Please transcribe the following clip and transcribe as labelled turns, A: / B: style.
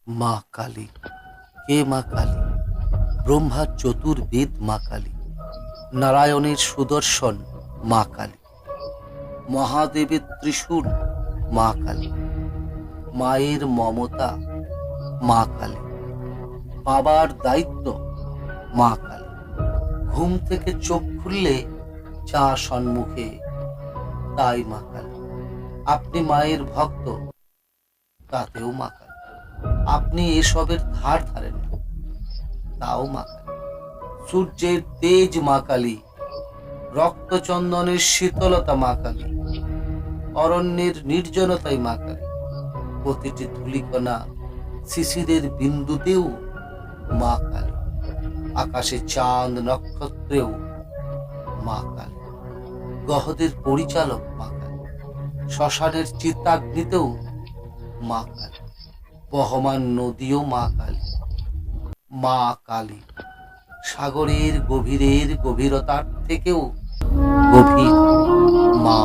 A: মা কালী। কে মা কালী? ব্রহ্মার চতুর্বেদ মা কালী, নারায়ণের সুদর্শন মা কালী, মহাদেবের ত্রিশূল মা কালী, মায়ের মমতা মা কালী, বাবার দায়িত্ব মা কালী। ঘুম থেকে চোখ খুললে চা সম্মুখে, তাই মা কালী। আপনি মায়ের ভক্ত, তাতেও মা কালী। আপনি এসবের ধার ধারেন না, তাও মা কালী। সূর্যের তেজ মা কালী, রক্তচন্দনের শীতলতা মা কালী, অরণ্যের নির্জনতাই মা কালী, প্রতিটি ধূলিকণা শিশিরের বিন্দুতেও মা কালী, আকাশে চাঁদ নক্ষত্রেও মা কালী, গ্রহদের পরিচালক মা কালী, শ্মশানের চিত্তাগ্নিতেও মা কালী, বহমান নদীও মা কালী। মা কালী সাগরের গভীরের গভীরতার থেকেও গভীর মা।